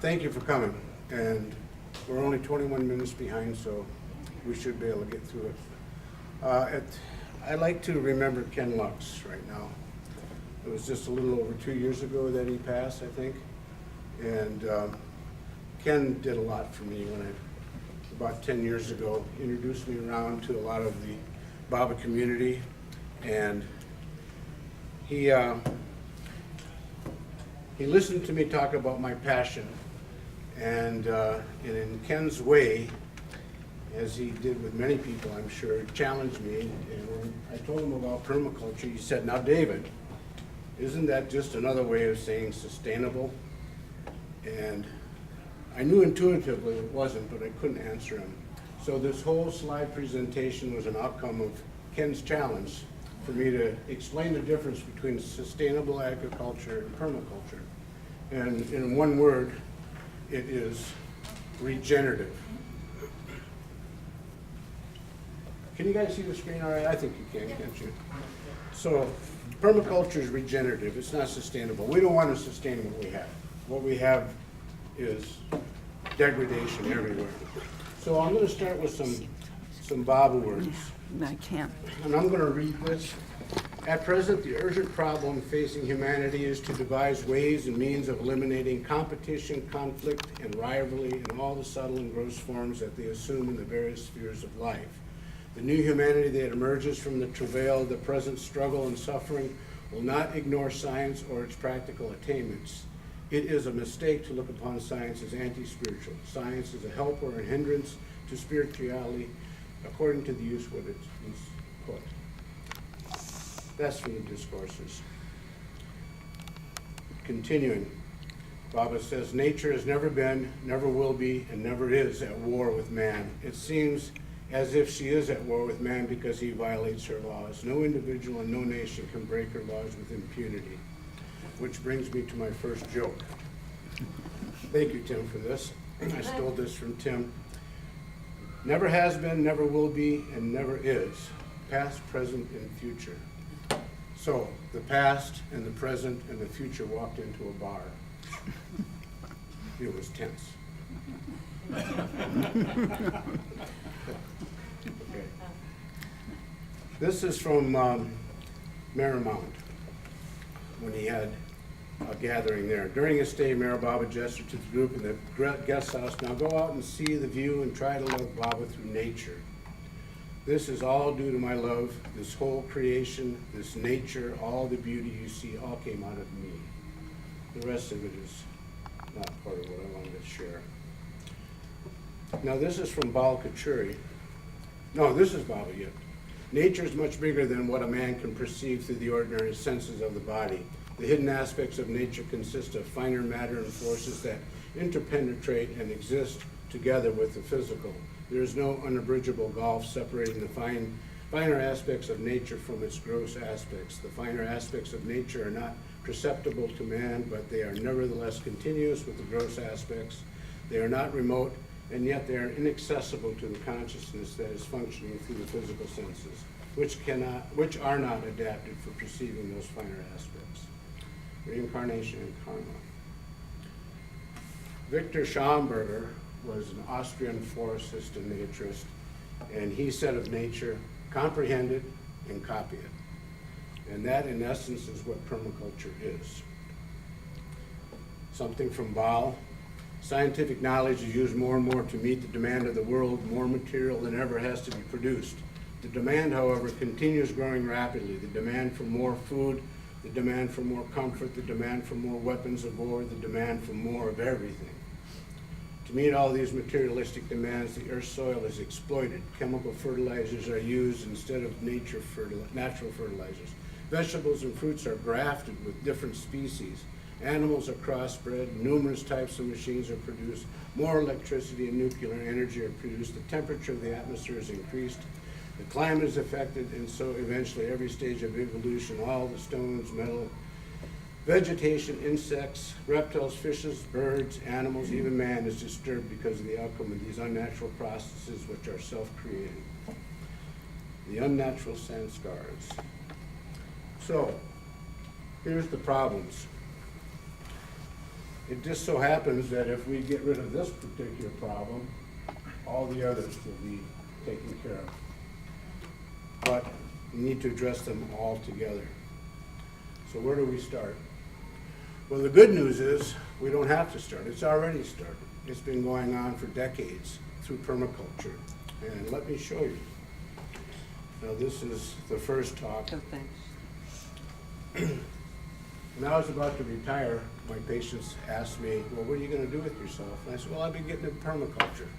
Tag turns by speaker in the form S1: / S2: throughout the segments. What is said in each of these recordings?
S1: Thank you for coming, and we're only 21 minutes behind, so we should be able to get through it. I like to remember Ken Lux right now. It was just a little over 2 years ago that he passed, I think, and Ken did a lot for me when about 10 years ago, introduced me around to a lot of the Baba community, and he listened to me talk about my passion, and in Ken's way, as he did with many people, I'm sure, challenged me. And when I told him about permaculture, he said, "Now, David, isn't that just another way of saying sustainable?" And I knew intuitively it wasn't, but I couldn't answer him. So this whole slide presentation was an outcome of Ken's challenge for me to explain the difference between sustainable agriculture and permaculture. And in one word, it is regenerative. Can you guys see the screen all right? I think you can, can't you? So permaculture is regenerative. It's not sustainable. We don't want to sustain what we have. What we have is degradation everywhere. So I'm going to start with some Baba words.
S2: I can't.
S1: And I'm going to read this. At present, the urgent problem facing humanity is to devise ways and means of eliminating competition, conflict, and rivalry in all the subtle and gross forms that they assume in the various spheres of life. The new humanity that emerges from the travail of the present struggle and suffering will not ignore science or its practical attainments. It is a mistake to look upon science as anti-spiritual. Science is a helper and hindrance to spirituality, according to the use of it is put. That's from the discourses. Continuing, Baba says, nature has never been, never will be, and never is at war with man. It seems as if she is at war with man because he violates her laws. No individual and no nation can break her laws with impunity. Which brings me to my first joke. Thank you, Tim, for this. I stole this from Tim. Never has been, never will be, and never is. Past, present, and future. So, the past and the present and the future walked into a bar. It was tense. Okay. This is from Marymount, when he had a gathering there. During his stay, Mara Baba gestured to the group in the guest house, "Now go out and see the view and try to love Baba through nature. This is all due to my love. This whole creation, this nature, all the beauty you see, all came out of me." The rest of it is not part of what I wanted to share. Now this is from Permaculture. No, this is Baba yet. Nature is much bigger than what a man can perceive through the ordinary senses of the body. The hidden aspects of nature consist of finer matter and forces that interpenetrate and exist together with the physical. There is no unbridgeable gulf separating the finer aspects of nature from its gross aspects. The finer aspects of nature are not perceptible to man, but they are nevertheless continuous with the gross aspects. They are not remote, and yet they are inaccessible to the consciousness that is functioning through the physical senses, which are not adapted for perceiving those finer aspects. Reincarnation and karma. Victor Schomburger was an Austrian forestist and naturist, and he said of nature, comprehend it and copy it. And that, in essence, is what permaculture is. Something from Baal. Scientific knowledge is used more and more to meet the demand of the world. More material than ever has to be produced. The demand, however, continues growing rapidly. The demand for more food, the demand for more comfort, the demand for more weapons of war, the demand for more of everything. To meet all these materialistic demands, the earth's soil is exploited. Chemical fertilizers are used instead of natural fertilizers. Vegetables and fruits are grafted with different species. Animals are crossbred. Numerous types of machines are produced. More electricity and nuclear energy are produced. The temperature of the atmosphere is increased. The climate is affected, and so eventually every stage of evolution, all the stones, metal, vegetation, insects, reptiles, fishes, birds, animals, even man is disturbed because of the outcome of these unnatural processes which are self-created. The unnatural sanskars. So, here's the problems. It just so happens that if we get rid of this particular problem, all the others will be taken care of. But we need to address them all together. So where do we start? Well, the good news is we don't have to start. It's already started. It's been going on for decades through permaculture. And let me show you. Now, this is the first talk.
S2: Oh, thanks.
S1: When I was about to retire, my patients asked me, well, what are you going to do with yourself? And I said, well, I've been getting into permaculture.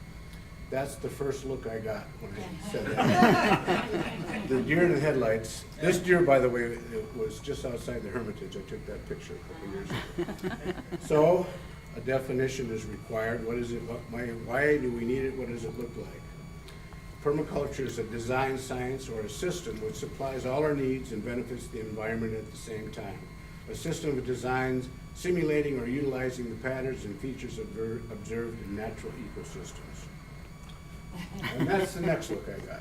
S1: That's the first look I got when I said that. The deer in the headlights. This deer, by the way, it was just outside the Hermitage. I took that picture a couple years ago. So, a definition is required. What is it? Why do we need it? What does it look like? Permaculture is a design science or a system which supplies all our needs and benefits the environment at the same time. A system of designs simulating or utilizing the patterns and features observed in natural ecosystems. And that's the next look I got.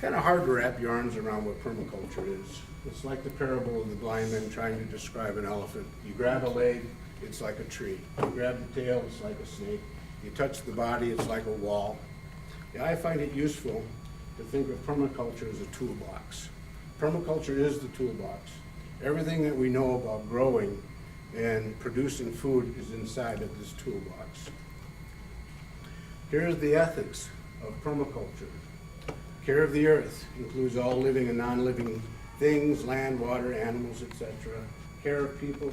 S1: Kind of hard to wrap your arms around what permaculture is. It's like the parable of the blind man trying to describe an elephant. You grab a leg, it's like a tree. You grab the tail, it's like a snake. You touch the body, it's like a wall. Yeah, I find it useful to think of permaculture as a toolbox. Permaculture is the toolbox. Everything that we know about growing and producing food is inside of this toolbox. Here's the ethics of permaculture. Care of the earth includes all living and non-living things, land, water, animals, etc. Care of people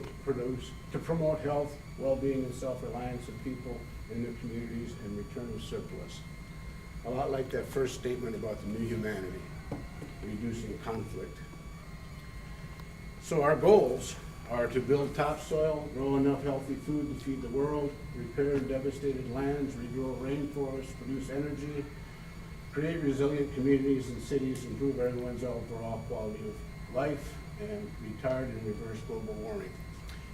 S1: to promote health, well-being, and self-reliance of people in their communities and return of surplus. A lot like that first statement about the new humanity, reducing conflict. So our goals are to build topsoil, grow enough healthy food to feed the world, repair devastated lands, regrow rainforests, produce energy, create resilient communities and cities, improve everyone's overall quality of life, and retard and reverse global warming.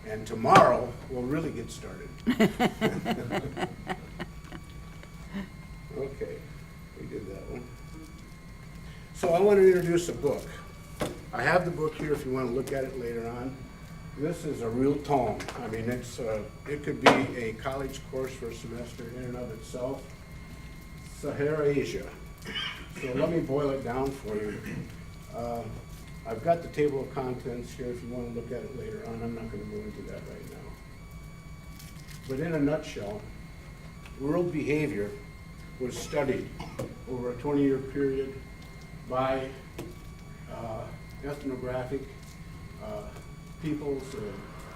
S1: And tomorrow, we'll really get started. Okay, we did that one. So I want to introduce a book. I have the book here if you want to look at it later on. This is a real tome. I mean, it could be a college course for a semester in and of itself. Sahara Asia. So let me boil it down for you. I've got the table of contents here if you want to look at it later on. I'm not going to go into that right now. But in a nutshell, world behavior was studied over a 20-year period by ethnographic peoples,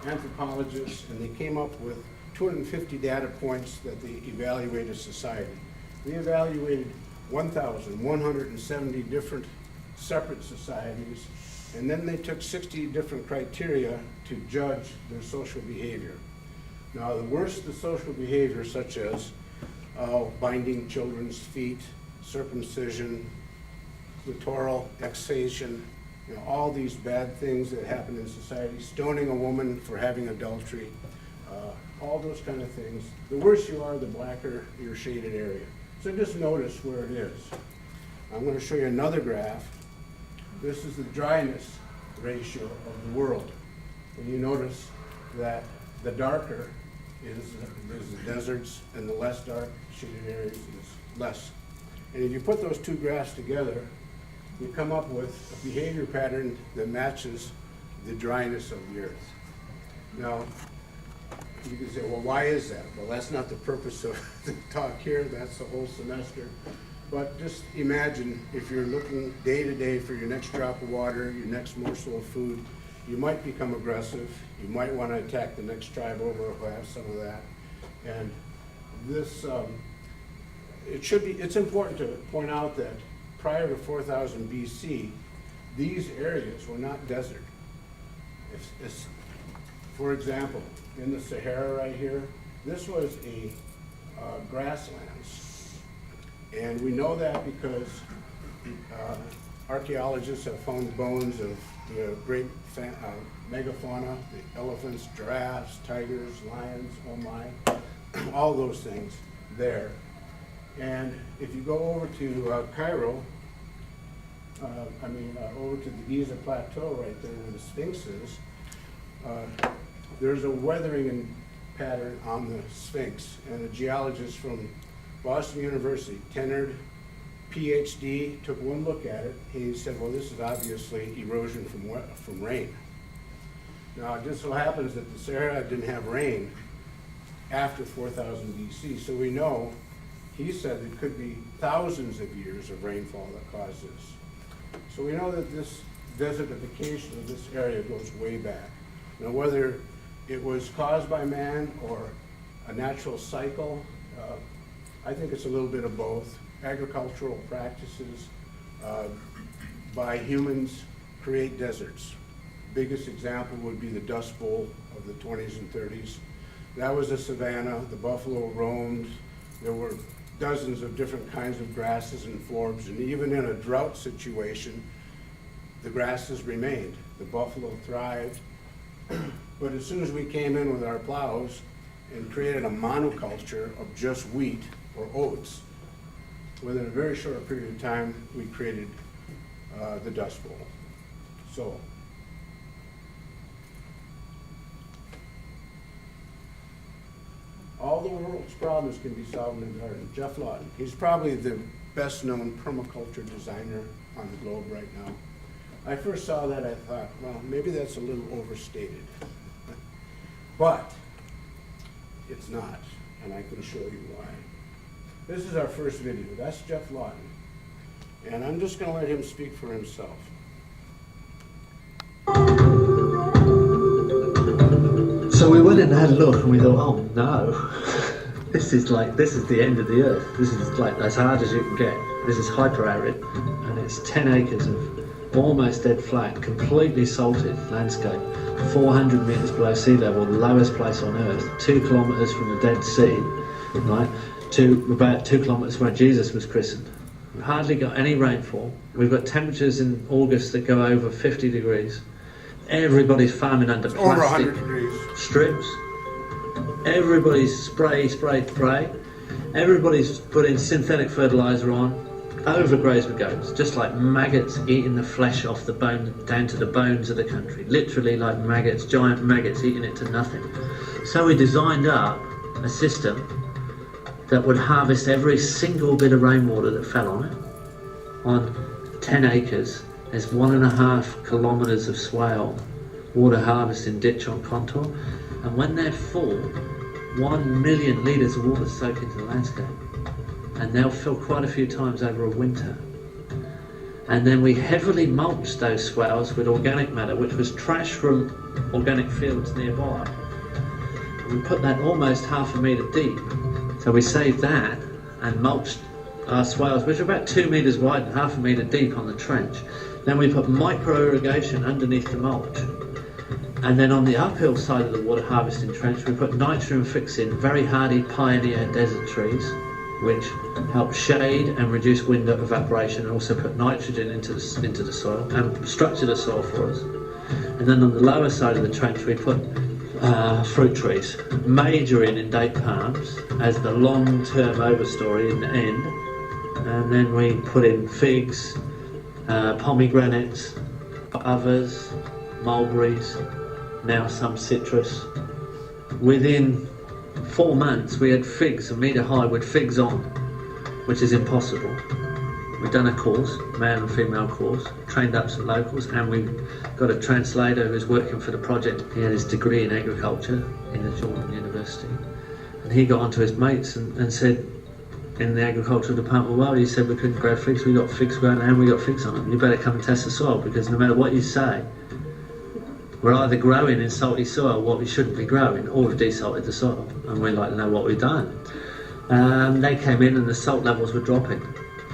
S1: anthropologists, and they came up with 250 data points that they evaluated society. They evaluated 1,170 different separate societies, and then they took 60 different criteria to judge their social behavior. Now, the worse the social behavior, such as binding children's feet, circumcision, clitoral excision, all these bad things that happen in society, stoning a woman for having adultery, all those kind of things. The worse you are, the blacker your shaded area. So just notice where it is. I'm going to show you another graph. This is the dryness ratio of the world. And you notice that the darker is the deserts and the less dark shaded areas is less. And if you put those two graphs together, you come up with a behavior pattern that matches the dryness of the earth. Now, you can say, well, why is that? Well, that's not the purpose of the talk here. That's the whole semester. But just imagine if you're looking day to day for your next drop of water, your next morsel of food, you might become aggressive. You might want to attack the next tribe over who has some of that. And this, it's important to point out that prior to 4000 BC, these areas were not desert. For example, in the Sahara right here, this was a grasslands. And we know that because archaeologists have found the bones of the great megafauna, the elephants, giraffes, tigers, lions, oh my, all those things there. And if you go over to Cairo, over to the Giza Plateau right there where the Sphinx is, there's a weathering pattern on the Sphinx, and a geologist from Boston University, tenured PhD, took one look at it. He said, well, this is obviously erosion from rain. Now, it just so happens that the Sahara didn't have rain after 4000 BC, so we know, he said it could be thousands of years of rainfall that caused this. So we know that this desertification of this area goes way back. Now, whether it was caused by man or a natural cycle, I think it's a little bit of both. Agricultural practices by humans create deserts. Biggest example would be the Dust Bowl of the 20s and 30s. That was a savanna. The buffalo roamed. There were dozens of different kinds of grasses and forbs, and even in a drought situation, the grasses remained. The buffalo thrived. But as soon as we came in with our plows and created a monoculture of just wheat or oats, within a very short period of time, we created the Dust Bowl. So, all the world's problems can be solved in a garden. Jeff Lawton, he's probably the best known permaculture designer on the globe right now. I first saw that, I thought, well, maybe that's a little overstated. But it's not, and I can show you why. This is our first video. That's Jeff Lawton. And I'm just going to let him speak for himself.
S3: So we went and had a look and we thought, oh no, this is the end of the earth. This is like as hard as you can get. This is hyper arid, and it's 10 acres of almost dead flat, completely salted landscape, 400 meters below sea level, the lowest place on earth, 2 kilometers from the Dead Sea, right, to about 2 kilometers where Jesus was christened. We've hardly got any rainfall. We've got temperatures in August that go over 50 degrees. Everybody's farming under plastic
S1: over 100 degrees.
S3: Strips. Everybody's spray. Everybody's putting synthetic fertilizer on. Overgrows with goats, just like maggots eating the flesh off the bone, down to the bones of the country. Literally like maggots, giant maggots eating it to nothing. So we designed up a system that would harvest every single bit of rainwater that fell on it. On 10 acres, there's 1.5 kilometers of swale water harvesting ditch on contour, and when they're full, 1 million litres of water soak into the landscape, and they'll fill quite a few times over a winter. And then we heavily mulched those swales with organic matter, which was trash from organic fields nearby. We put that almost 1/2 metre deep, so we saved that and mulched our swales, which are about 2 metres wide and 1/2 metre deep on the trench. Then we put micro irrigation underneath the mulch. And then on the uphill side of the water harvesting trench, we put nitrogen fixing very hardy pioneer desert trees, which help shade and reduce wind evaporation, and also put nitrogen into the soil and structure the soil for us. And then on the lower side of the trench, we put fruit trees, majoring in date palms as the long-term overstory in the end. And then we put in figs, pomegranates, others, mulberries, now some citrus. Within 4 months we had figs 1 metre high with figs on, which is impossible. We've done a course, male and female course, trained up some locals, and we got a translator who's working for the project. He had his degree in agriculture in the Jordan University, and he got onto his mates and said in the agricultural department, well, you said we couldn't grow figs, we got figs growing and we got figs on them. You better come and test the soil, because no matter what you say, we're either growing in salty soil what we shouldn't be growing, or we've desalted the soil, and we'd like to know what we've done. They came in and the salt levels were dropping,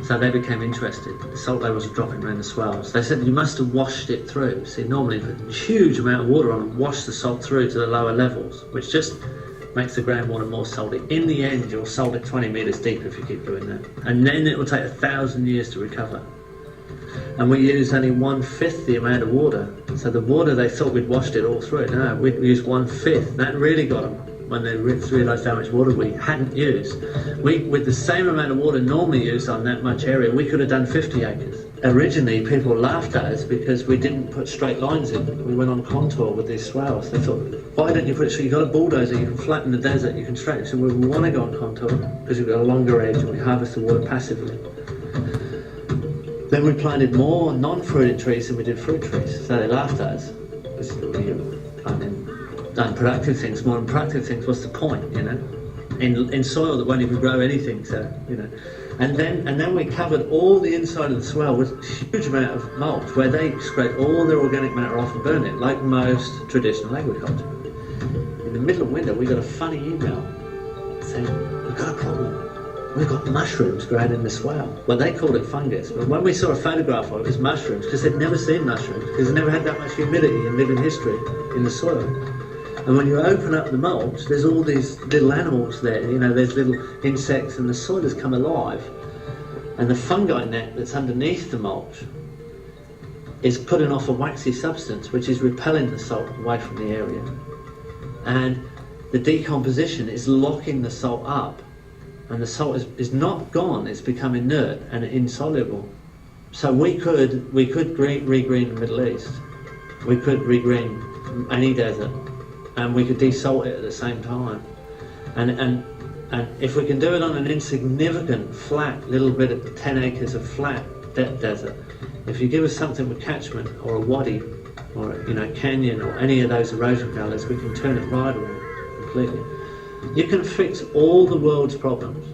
S3: so they became interested. The salt levels were dropping around the swales. They said you must have washed it through. See, normally put a huge amount of water on and wash the salt through to the lower levels, which just makes the groundwater more salty. In the end, you'll salt it 20 metres deep if you keep doing that, and then it will take 1,000 years to recover. And we used only 1/5 the amount of water. So the water, they thought we'd washed it all through. No, we'd used 1/5. That really got them. when they realised how much water we hadn't used. With the same amount of water normally used on that much area, we could have done 50 acres. Originally, people laughed at us because we didn't put straight lines in. We went on contour with these swales. They thought, why don't you put it so you've got a bulldozer, you can flatten the desert, you can straighten it. So we want to go on contour because we've got a longer edge and we harvest the water passively. Then we planted more non-fruited trees than we did fruit trees. So they laughed at us. Because we done productive things more than productive things. What's the point, you know? In soil that won't even grow anything, so, you know. And then we covered all the inside of the swale with a huge amount of mulch where they scrape all their organic matter off and burn it, like most traditional agriculture. In the middle of winter, we got a funny email saying, we've got a problem. We've got mushrooms growing in the swale. Well, they called it fungus, but when we saw a photograph of it, it was mushrooms, because they'd never seen mushrooms, because they've never had that much humidity in living history in the soil. And when you open up the mulch, there's all these little animals there, you know, there's little insects, and the soil has come alive. And the fungi net that's underneath the mulch is putting off a waxy substance, which is repelling the salt away from the area. And the decomposition is locking the salt up. And the salt is not gone, it's become inert and insoluble. So we could regreen the Middle East. We could regreen any desert. And we could desalt it at the same time. And if we can do it on an insignificant, flat, little bit of 10 acres of flat desert, if you give us something with catchment, or a wadi, or, you know, canyon, or any of those erosion gullies, we can turn it right around completely. You can fix all the world's problems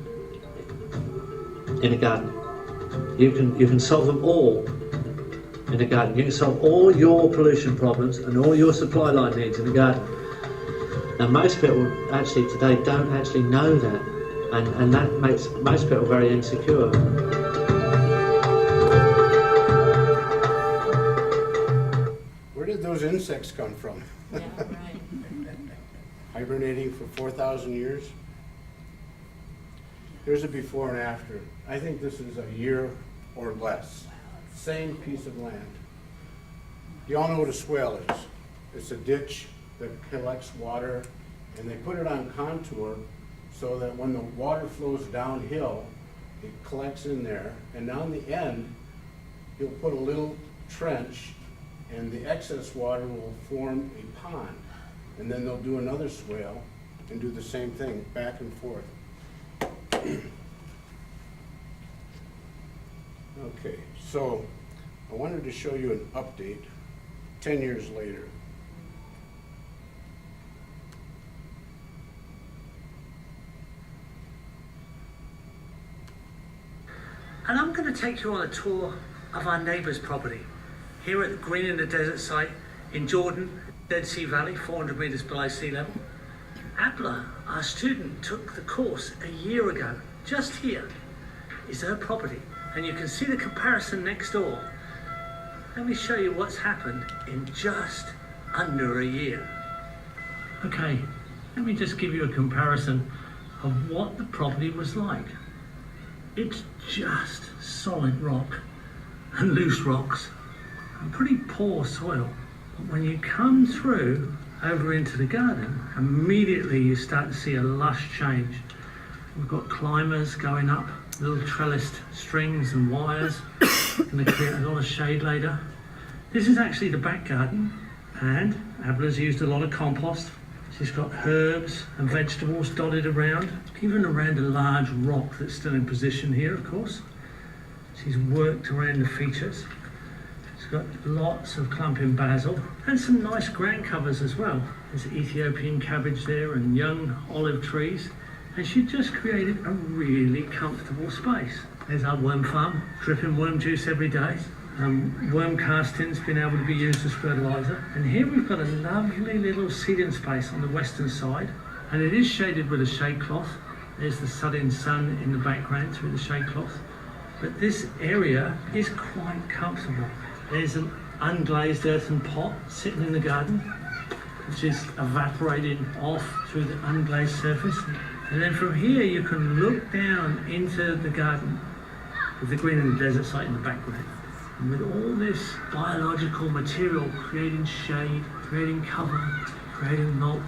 S3: in a garden. You can solve them all in a garden. You can solve all your pollution problems and all your supply line needs in a garden. Now, most people actually today don't actually know that, and that makes most people very insecure.
S1: Where did those insects come from?
S2: Yeah, right.
S1: Hibernating for 4,000 years. Here's a before and after. I think this is a year or less. Same piece of land. You all know what a swale is. It's a ditch that collects water, and they put it on contour so that when the water flows downhill, it collects in there, and on the end, you'll put a little trench, and the excess water will form a pond. And then they'll do another swale and do the same thing, back and forth. Okay, so I wanted to show you an update 10 years later.
S4: And I'm going to take you on a tour of our neighbour's property here at the Green in the Desert site in Jordan, Dead Sea Valley, 400 metres below sea level. Abla, our student, took the course a year ago. Just here is her property, and you can see the comparison next door. Let me show you what's happened in just under a year. Okay, let me just give you a comparison of what the property was like. It's just solid rock and loose rocks and pretty poor soil. But when you come through over into the garden, immediately you start to see a lush change. We've got climbers going up, little trellised strings and wires, going to create a lot of shade later. This is actually the back garden, and Abla's used a lot of compost. She's got herbs and vegetables dotted around, even around a large rock that's still in position here, of course. She's worked around the features. She's got lots of clumping basil and some nice ground covers as well. There's Ethiopian cabbage there and young olive trees. And she just created a really comfortable space. There's our worm farm, dripping worm juice every day. Worm castings being able to be used as fertiliser. And here we've got a lovely little seeding space on the western side, and it is shaded with a shade cloth. There's the setting sun in the background through the shade cloth. But this area is quite comfortable. There's an unglazed earthen pot sitting in the garden, which is evaporating off through the unglazed surface. And then from here you can look down into the garden with the Green in the Desert site in the background. And with all this biological material creating shade, creating cover, creating mulch,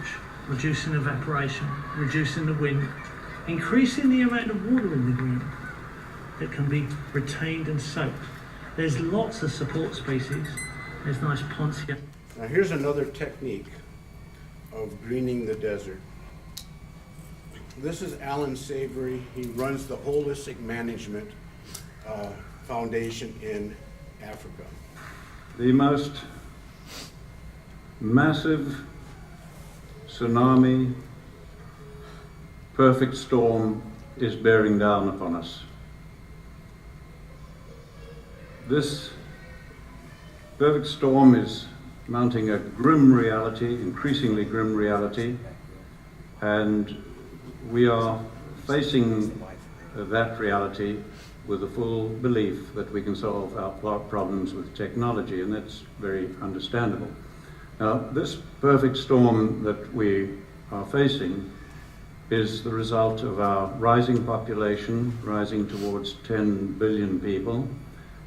S4: reducing evaporation, reducing the wind, increasing the amount of water in the ground that can be retained and soaked. There's lots of support species. There's nice poncia.
S1: Now here's another technique of greening the desert. This is Alan Savory. He runs the Holistic Management Foundation in Africa.
S2: The most massive tsunami, perfect storm is bearing down upon us. This perfect storm is mounting a grim reality, increasingly grim reality, and we are facing that reality with the full belief that we can solve our problems with technology, and that's very understandable. Now, this perfect storm that we are facing is the result of our rising population, rising towards 10 billion people,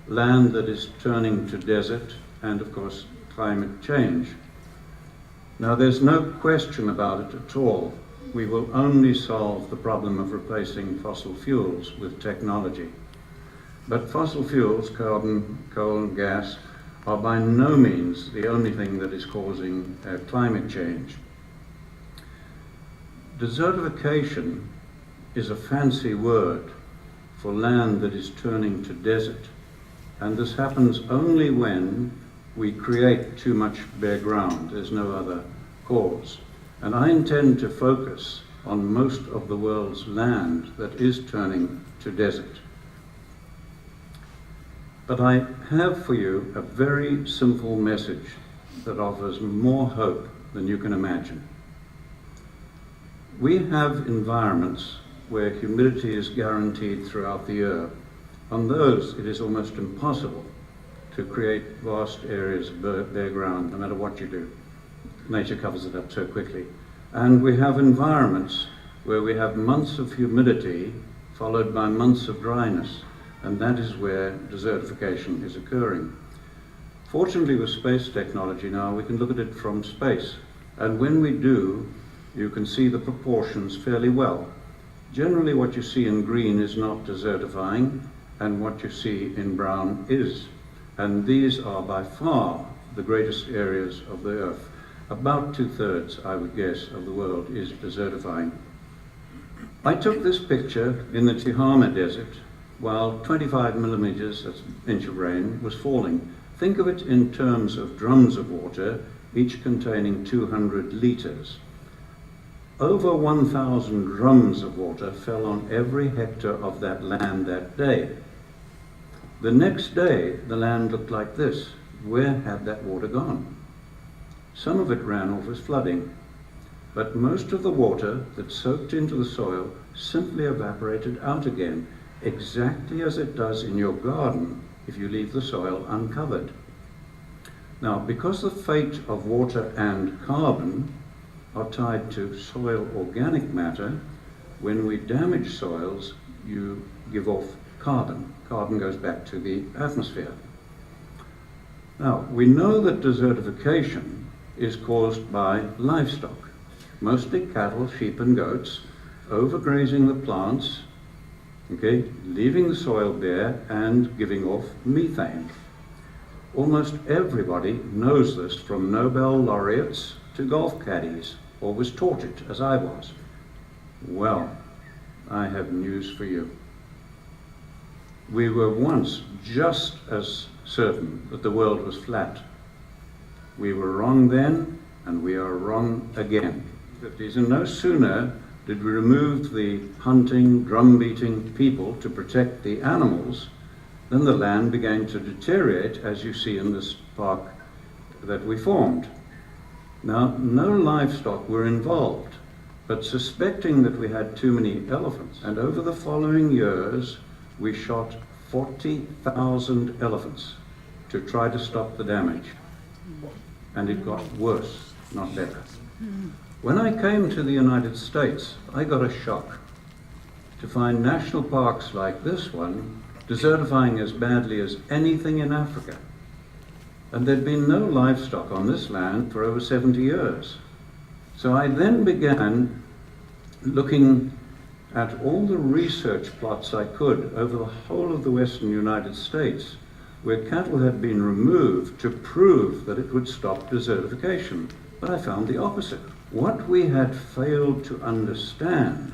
S2: land that is turning to desert, and of course, climate change. Now, there's no question about it at all. We will only solve the problem of replacing fossil fuels with technology. But fossil fuels, carbon, coal, and gas, are by no means the only thing that is causing climate change. Desertification is a fancy word for land that is turning to desert, and this happens only when we create too much bare ground. There's no other cause. And I intend to focus on most of the world's land that is turning to desert. But I have for you a very simple message that offers more hope than you can imagine. We have environments where humidity is guaranteed throughout the year. On those, it is almost impossible to create vast areas of bare ground, no matter what you do. Nature covers it up so quickly. And we have environments where we have months of humidity followed by months of dryness, and that is where desertification is occurring. Fortunately, with space technology now, we can look at it from space, and when we do, you can see the proportions fairly well. Generally, what you see in green is not desertifying, and what you see in brown is. And these are by far the greatest areas of the Earth. About 2/3, I would guess, of the world is desertifying. I took this picture in the Tihama Desert while 25 millimeters, that's an inch of rain, was falling. Think of it in terms of drums of water, each containing 200 liters. Over 1,000 drums of water fell on every hectare of that land that day. The next day, the land looked like this. Where had that water gone? Some of it ran off as flooding, but most of the water that soaked into the soil simply evaporated out again, exactly as it does in your garden if you leave the soil uncovered. Now, because the fate of water and carbon are tied to soil organic matter, when we damage soils, you give off carbon. Carbon goes back to the atmosphere. Now, we know that desertification is caused by livestock, mostly cattle, sheep, and goats, overgrazing the plants, okay, leaving the soil bare and giving off methane. Almost everybody knows this, from Nobel laureates to golf caddies, or was taught it, as I was. Well, I have news for you. We were once just as certain that the world was flat. We were wrong then, and we are wrong again. And no sooner did we remove the hunting, drum-beating people to protect the animals, then the land began to deteriorate, as you see in this park that we formed. Now, no livestock were involved, but suspecting that we had too many elephants, and over the following years, we shot 40,000 elephants to try to stop the damage. And it got worse, not better. When I came to the United States, I got a shock to find national parks like this one desertifying as badly as anything in Africa. And there'd been no livestock on this land for over 70 years. So I then began looking at all the research plots I could over the whole of the western United States where cattle had been removed to prove that it would stop desertification. But I found the opposite. What we had failed to understand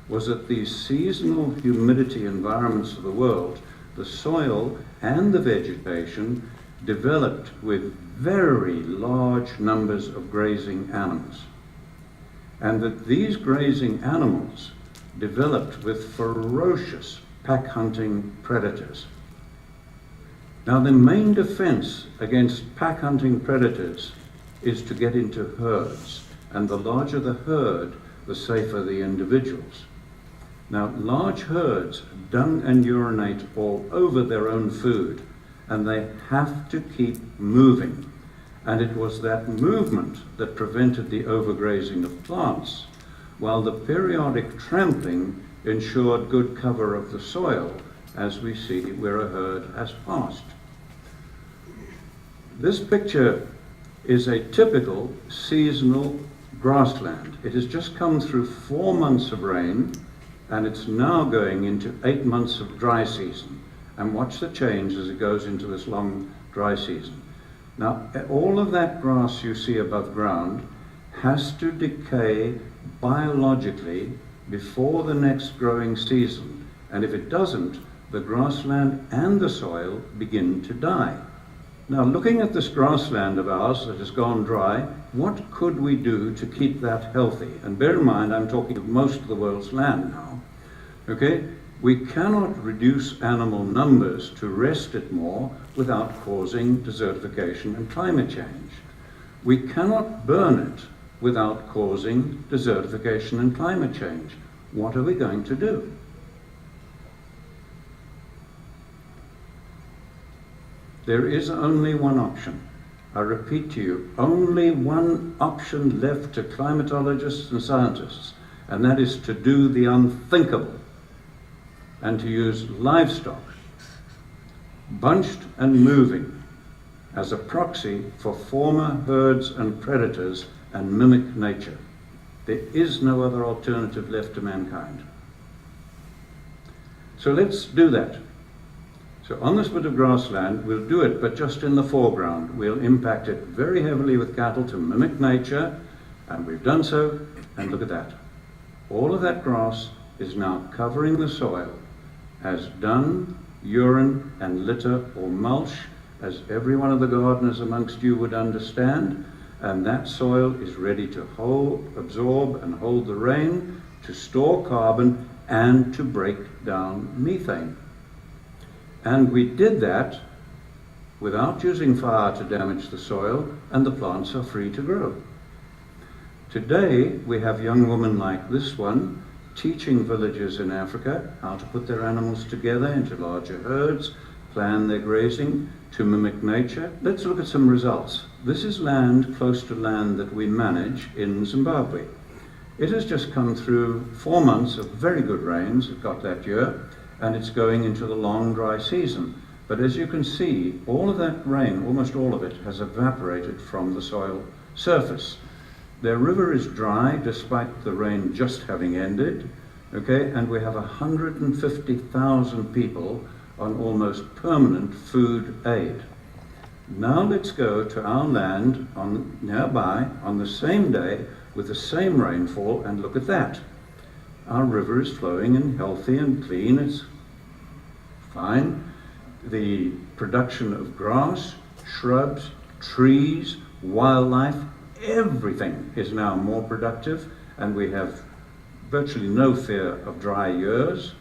S2: was that these seasonal humidity environments of the world, the soil and the vegetation, developed with very large numbers of grazing animals. And that these grazing animals developed with ferocious pack hunting predators. Now, the main defense against pack hunting predators is to get into herds, and the larger the herd, the safer the individuals. Now, large herds dung and urinate all over their own food, and they have to keep moving. And it was that movement that prevented the overgrazing of plants, while the periodic trampling ensured good cover of the soil, as we see where a herd has passed. This picture is a typical seasonal grassland. It has just come through 4 months of rain, and it's now going into 8 months of dry season. And watch the change as it goes into this long dry season. Now, all of that grass you see above ground has to decay biologically before the next growing season. And if it doesn't, the grassland and the soil begin to die. Now, looking at this grassland of ours that has gone dry, what could we do to keep that healthy? And bear in mind, I'm talking of most of the world's land now. Okay? We cannot reduce animal numbers to rest it more without causing desertification and climate change. We cannot burn it without causing desertification and climate change. What are we going to do? There is only one option. I repeat to you, only one option left to climatologists and scientists, and that is to do the unthinkable and to use livestock, bunched and moving, as a proxy for former herds and predators and mimic nature. There is no other alternative left to mankind. So let's do that. So on this bit of grassland, we'll do it, but just in the foreground. We'll impact it very heavily with cattle to mimic nature, and we've done so, and look at that. All of that grass is now covering the soil as dung, urine, and litter or mulch, as every one of the gardeners amongst you would understand, and that soil is ready to absorb and hold the rain, to store carbon, and to break down methane. And we did that without using fire to damage the soil, and the plants are free to grow. Today, we have young women like this one teaching villagers in Africa how to put their animals together into larger herds, plan their grazing to mimic nature. Let's look at some results. This is land close to land that we manage in Zimbabwe. It has just come through 4 months of very good rains, it got that year, and it's going into the long dry season. But as you can see, all of that rain, almost all of it, has evaporated from the soil surface. Their river is dry despite the rain just having ended, okay, and we have 150,000 people on almost permanent food aid. Now let's go to our land nearby on the same day with the same rainfall, and look at that. Our river is flowing and healthy and clean, it's fine. The production of grass, shrubs, trees, wildlife, everything is now more productive, and we have virtually no fear of dry years.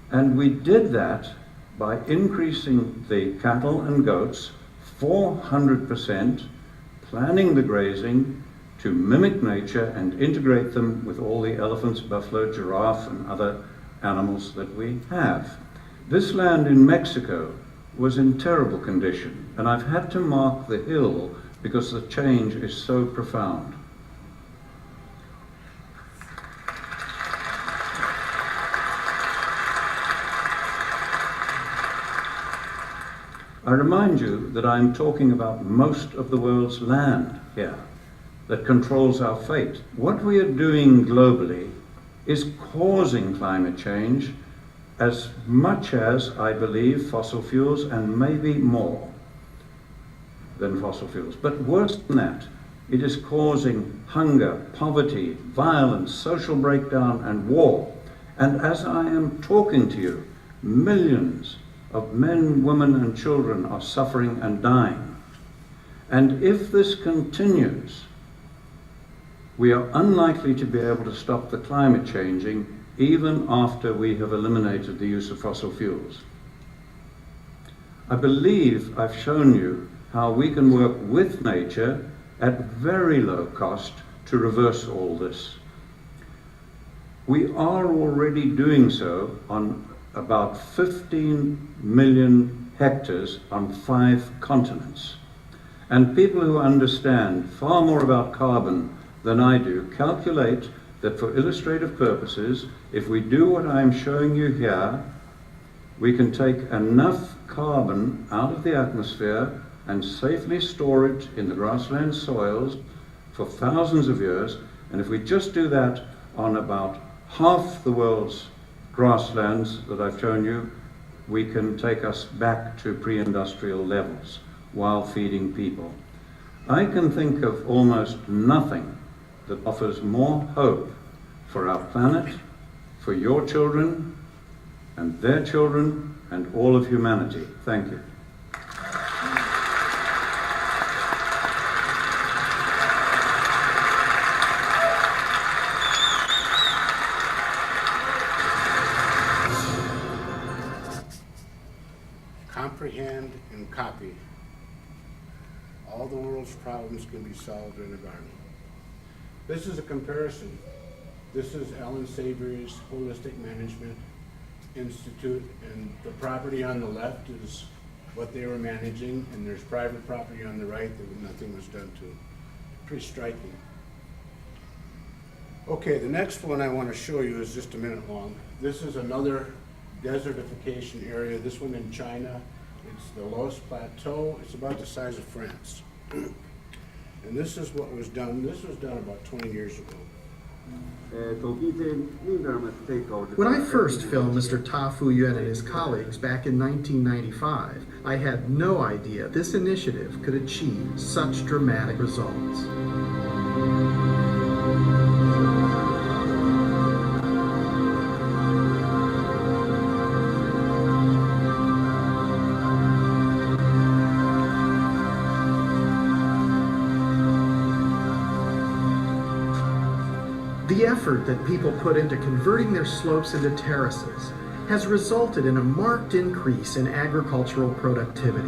S2: And we did that by increasing the cattle and goats 400%, planning the grazing to mimic nature and integrate them with all the elephants, buffalo, giraffe, and other animals that we have. This land in Mexico was in terrible condition, and I've had to mark the hill because the change is so profound. I remind you that I'm talking about most of the world's land here. that controls our fate. What we are doing globally is causing climate change as much as, I believe, fossil fuels, and maybe more than fossil fuels. But worse than that, it is causing hunger, poverty, violence, social breakdown, and war. And as I am talking to you, millions of men, women, and children are suffering and dying. And if this continues, we are unlikely to be able to stop the climate changing even after we have eliminated the use of fossil fuels. I believe I've shown you how we can work with nature at very low cost to reverse all this. We are already doing so on about 15 million hectares on 5 continents. And people who understand far more about carbon than I do calculate that for illustrative purposes, if we do what I'm showing you here, we can take enough carbon out of the atmosphere and safely store it in the grassland soils for thousands of years. And if we just do that on about half the world's grasslands that I've shown you, we can take us back to pre-industrial levels while feeding people. I can think of almost nothing that offers more hope for our planet, for your children, and their children, and all of humanity. Thank you.
S1: Comprehend and copy. All the world's problems can be solved in a garden. This is a comparison. This is Alan Savory's Holistic Management Institute, and the property on the left is what they were managing, and there's private property on the right that nothing was done to. Pretty striking. Okay, the next one I want to show you is just a minute long. This is another desertification area, this one in China. It's the Loess Plateau. It's about the size of France. And this is what was done. This was done about 20 years ago.
S5: When I first filmed Mr. Ta Fu-Yuan and his colleagues back in 1995, I had no idea this initiative could achieve such dramatic results. The effort that people put into converting their slopes into terraces has resulted in a marked increase in agricultural productivity.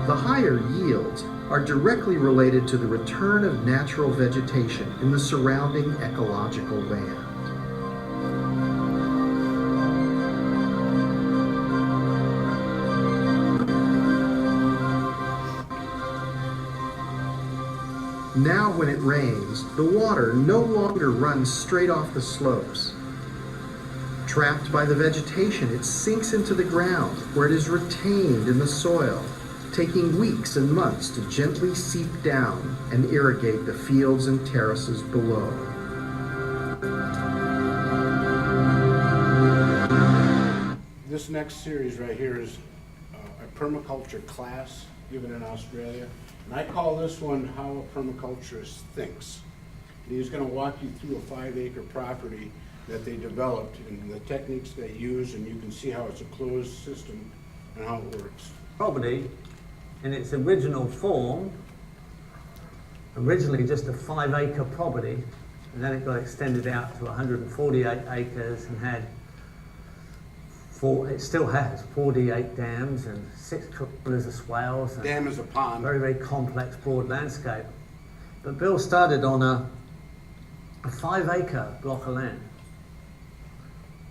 S5: The higher yields are directly related to the return of natural vegetation in the surrounding ecological land. Now when it rains, the water no longer runs straight off the slopes. Trapped by the vegetation, it sinks into the ground, where it is retained in the soil, taking weeks and months to gently seep down and irrigate the fields and terraces below.
S1: This next series right here is a permaculture class given in Australia. And I call this one How a Permaculturist Thinks. And he's going to walk you through a 5-acre property that they developed and the techniques they use, and you can see how it's a closed system and how it works.
S6: Property in its original form, originally just a 5-acre property, and then it got extended out to 148 acres and had it still has 48 dams and 6 kilometers of swales. And
S1: Dam is a pond.
S6: Very, very complex, broad landscape. But Bill started on a 5-acre block of land.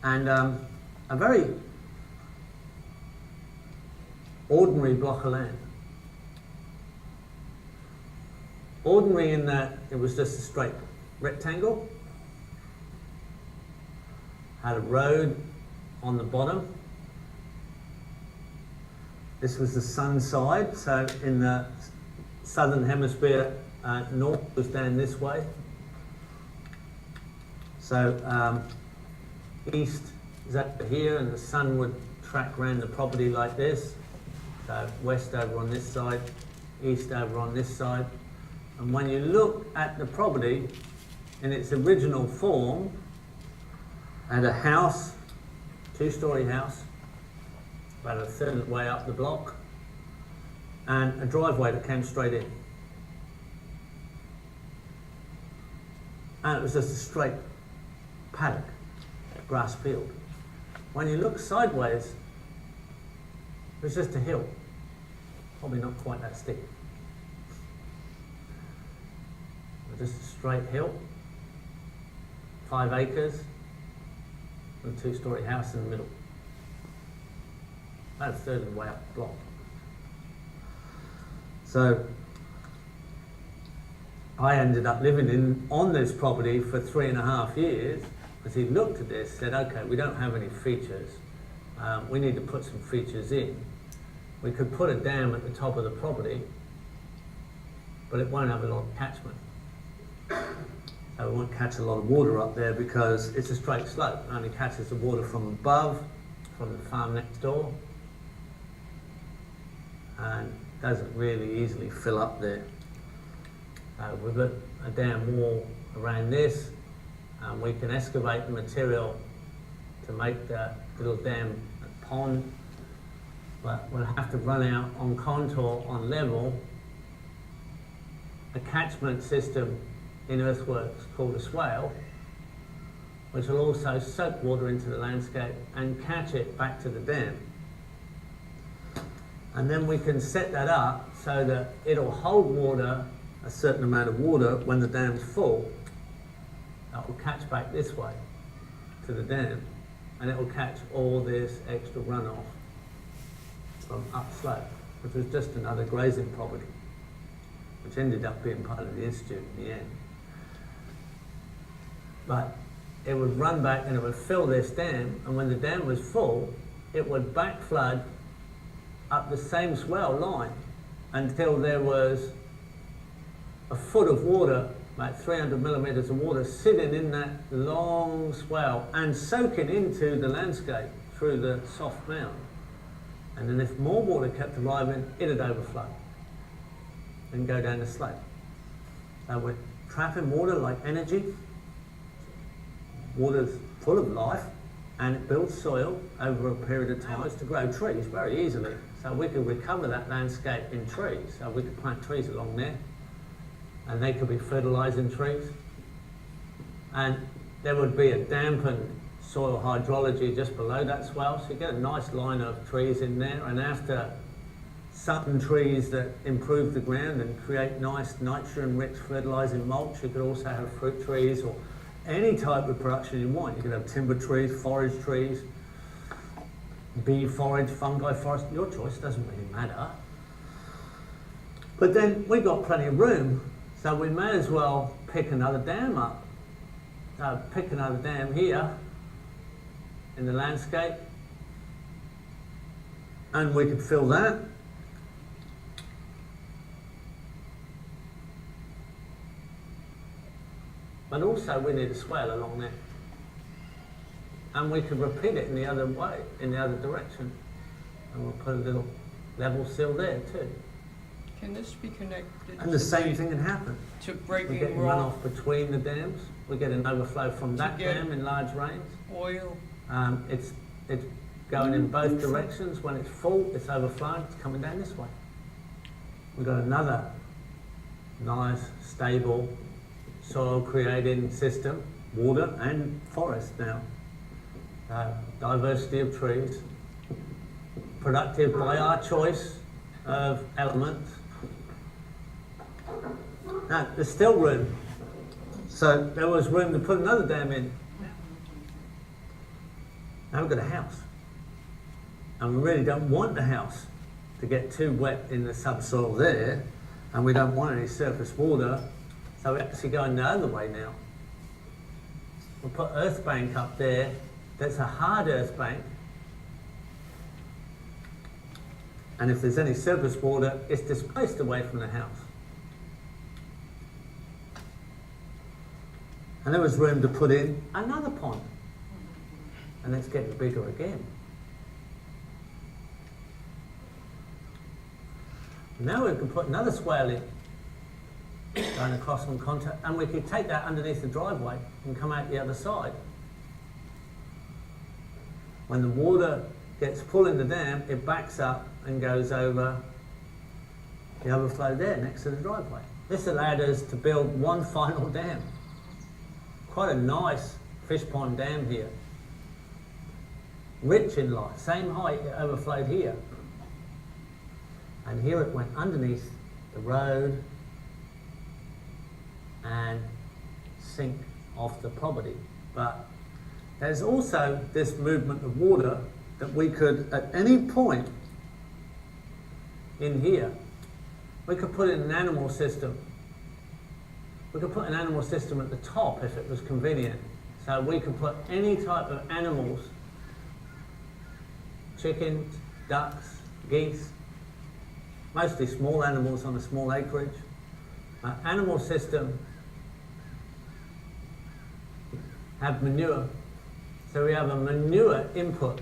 S6: And a very ordinary block of land. Ordinary in that it was just a straight rectangle, had a road on the bottom. This was the sun side, so in the southern hemisphere, north was down this way. So east is over here, and the sun would track around the property like this. So west over on this side, east over on this side. And when you look at the property in its original form, had a house, two-storey house, about a third of the way up the block, and a driveway that came straight in. And it was just a straight paddock, grass field. When you look sideways, it was just a hill, probably not quite that steep. Just a straight hill, 5 acres, and a two-storey house in the middle. About a third of the way up the block. So I ended up living on this property for 3.5 years, because he looked at this, said, okay, we don't have any features. We need to put some features in. We could put a dam at the top of the property, but it won't have a lot of catchment. So we won't catch a lot of water up there because it's a straight slope. It only catches the water from above, from the farm next door, and doesn't really easily fill up there. We've got a dam wall around this, and we can excavate the material to make the little dam a pond, but we'll have to run out on contour, on level, a catchment system in earthworks called a swale, which will also soak water into the landscape and catch it back to the dam. And then we can set that up so that it'll hold water, a certain amount of water, when the dam's full. That will catch back this way to the dam, and it will catch all this extra runoff from upslope, which was just another grazing property, which ended up being part of the institute in the end. But it would run back and it would fill this dam, and when the dam was full, it would back flood up the same swell line until there was a foot of water, about 300 millimeters of water, sitting in that long swell and soaking into the landscape through the soft mound. And then if more water kept arriving, it'd overflow and go down the slope. So we're trapping water like energy. Water's full of life, and it builds soil over a period of time. It's to grow trees very easily. So we could recover that landscape in trees. So we could plant trees along there, and they could be fertilizing trees. And there would be a dampened soil hydrology just below that swell, so you get a nice line of trees in there. And after certain trees that improve the ground and create nice nitrogen-rich fertilizing mulch, you could also have fruit trees or any type of production you want. You could have timber trees, forage trees, bee forage, fungi forest, your choice, doesn't really matter. But then we've got plenty of room, so we may as well pick another dam up. Pick another dam here in the landscape, and we could fill that. But also we need a swale along there. And we could repeat it in the other way, in the other direction. And we'll put a little level sill there too.
S7: Can this be connected
S6: And the same thing can happen.
S7: to
S6: We
S7: breaking
S6: get
S7: raw
S6: runoff between the dams. We get an overflow from that
S7: get-
S6: dam in large rains.
S7: oil?
S6: It's going in both directions. When it's full, it's overflowing, it's coming down this way. We've got another nice, stable, soil creating system, water and forest now. Diversity of trees, productive by our choice of elements. Now, there's still room. So there was room to put another dam in. Now we've got a house. And we really don't want the house to get too wet in the subsoil there, and we don't want any surface water. So we're actually going the other way now. We'll put earth bank up there. That's a hard earth bank. And if there's any surface water, it's displaced away from the house. And there was room to put in another pond. And it's getting bigger again. Now we can put another swale in, going across on contact, and we could take that underneath the driveway and come out the other side. When the water gets full in the dam, it backs up and goes over the overflow there next to the driveway. This allowed us to build one final dam. Quite a nice fish pond dam here. Rich in life, same height it overflowed here. And here it went underneath the road and sink off the property. But there's also this movement of water that we could, at any point in here, we could put in an animal system. We could put an animal system at the top if it was convenient. So we could put any type of animals, chickens, ducks, geese, mostly small animals on a small acreage. Animal system have manure. So we have a manure input.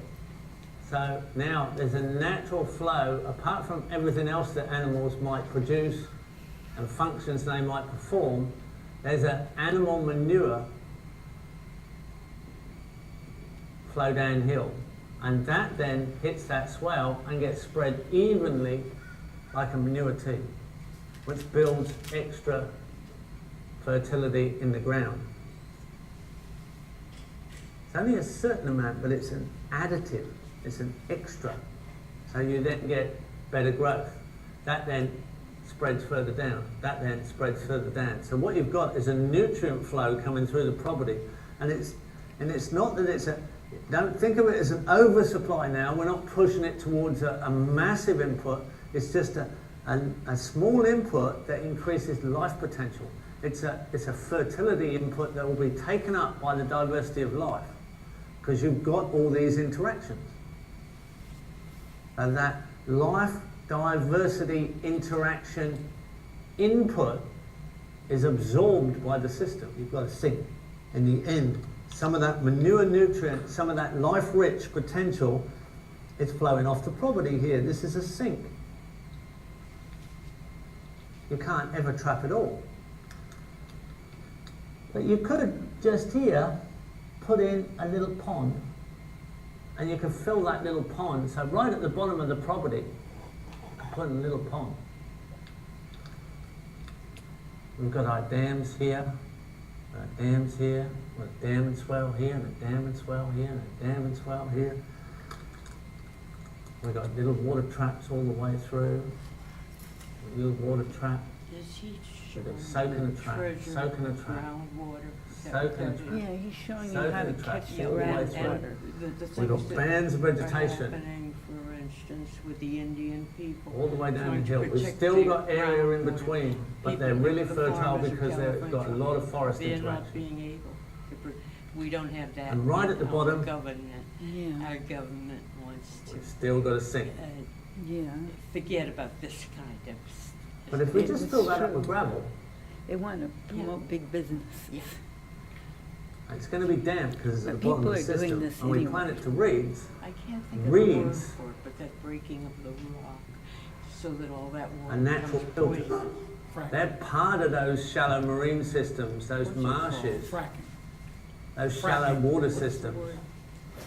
S6: So now there's a natural flow, apart from everything else that animals might produce and functions they might perform, there's an animal manure flow downhill. And that then hits that swale and gets spread evenly like a manure tea, which builds extra fertility in the ground. It's only a certain amount, but it's an additive, it's an extra. So you then get better growth. That then spreads further down, that then spreads further down. So what you've got is a nutrient flow coming through the property, and it's not that it's a, don't think of it as an oversupply now. We're not pushing it towards a massive input. It's just a small input that increases life potential. It's a fertility input that will be taken up by the diversity of life, because you've got all these interactions. And that life diversity interaction input is absorbed by the system. You've got to sink. In the end, some of that manure nutrient, some of that life-rich potential, it's flowing off the property here. This is a sink. You can't ever trap it all. But you could just here put in a little pond, and you can fill that little pond. So right at the bottom of the property, put in a little pond. We've got our dams here, our dams here, a dam and swell here, and a dam and swell here, and a dam and swell here. We've got little water traps all the way through. A little water trap.
S7: Is he
S6: We've got
S7: showing
S6: soaking
S7: the
S6: a trap,
S7: treasure
S6: soaking a
S7: of
S6: trap,
S7: groundwater?
S6: soaking a trap.
S8: Yeah, he's showing you
S6: Soaking
S8: how to
S6: the traps
S8: catch the
S6: all the way
S8: groundwater.
S6: through.
S7: The
S6: We've got
S7: things that
S6: bands of
S7: are
S6: vegetation
S7: happening, for instance, with the Indian people.
S6: all the way down
S7: trying
S6: the
S7: to
S6: hill. We've
S7: protect
S6: still
S7: their
S6: got area in
S7: groundwater.
S6: between, but they're
S7: People,
S6: really
S7: the
S6: fertile
S7: farmers of
S6: because they've got a lot of forest
S7: They're not
S6: interaction.
S7: being able to, we don't have that.
S6: And right at the
S7: in our
S6: bottom-
S7: Government,
S8: Yeah,
S7: our government wants to,
S6: We've still got a sink.
S8: yeah.
S7: forget about this kind of
S6: But if we
S8: Yeah,
S6: just
S8: it's
S6: fill that up
S8: true.
S6: with gravel,
S8: They want to promote big business.
S7: Yeah.
S6: it's going to be damp because it's at
S8: But
S6: the bottom of the
S8: people are doing
S6: system.
S8: this
S6: And we
S8: anyway.
S6: plant it to reeds.
S7: I can't think of the word
S6: Reeds.
S7: for it, but that breaking of the rock, so that all that water
S6: A natural
S7: comes
S6: filter.
S7: poison.
S6: They're part of those shallow marine systems, those marshes, those shallow water systems,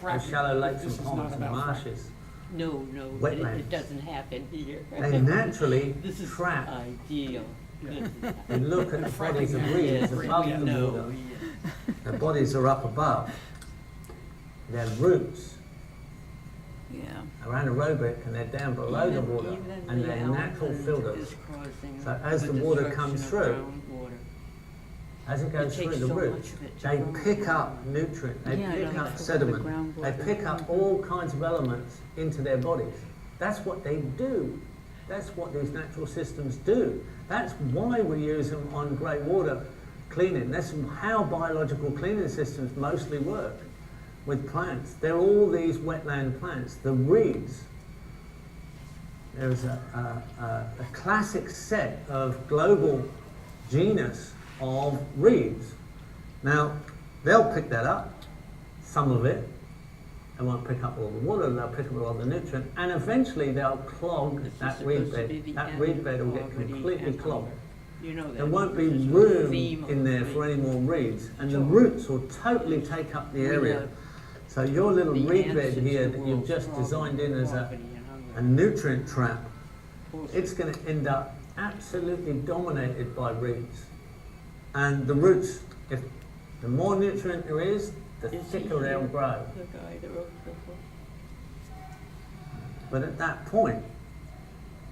S6: those shallow lakes and ponds and marshes.
S7: No,
S6: Wetlands.
S7: it doesn't happen here.
S6: They naturally
S7: This is
S6: trap.
S7: ideal.
S6: They look at the bodies of reeds above the
S7: No,
S6: water.
S7: yeah.
S6: Their bodies are up above. Their roots
S8: Yeah.
S6: are anaerobic and they're down below the water,
S7: Even
S6: and
S7: the
S6: they're natural
S7: elephant
S6: filters.
S7: is causing
S6: So as the water comes
S7: destruction of
S6: through,
S7: groundwater.
S6: as it goes
S7: It takes
S6: through the
S7: so
S6: roots,
S7: much of it to
S6: they
S7: grow.
S6: pick up nutrient, they
S8: Yeah,
S6: pick
S8: it
S6: up
S8: takes a lot of
S6: sediment, they
S8: groundwater.
S6: pick up all kinds of elements into their bodies. That's what they do. That's what these natural systems do. That's why we use them on grey water cleaning. That's how biological cleaning systems mostly work with plants. They're all these wetland plants. The reeds, there's a classic set of global genus of reeds. Now, they'll pick that up, some of it. They won't pick up all the water, they'll pick up all the nutrient, and eventually they'll clog
S7: This is
S6: that
S7: supposed
S6: reed
S7: to
S6: bed.
S7: be the
S6: That
S7: end
S6: reed bed will get
S7: already
S6: completely
S7: happened.
S6: clogged.
S7: You know that.
S6: There won't be
S7: This was
S6: room
S7: the theme of
S6: in
S7: the
S6: there
S7: thing.
S6: for any more reeds, and the
S7: Sure.
S6: roots will totally take up the
S7: We
S6: area.
S7: know
S6: So your little
S7: the
S6: reed bed
S7: answer to
S6: here
S7: the
S6: that you've
S7: world's
S6: just
S7: problem,
S6: designed in as
S7: poverty and
S6: a
S7: hunger.
S6: nutrient trap,
S7: Bullshit.
S6: it's going to end up absolutely dominated by reeds. And the roots, if the more nutrient there is, the
S7: Is he
S6: thicker they'll
S7: here?
S6: grow.
S7: The guy that wrote the book?
S6: But at that point,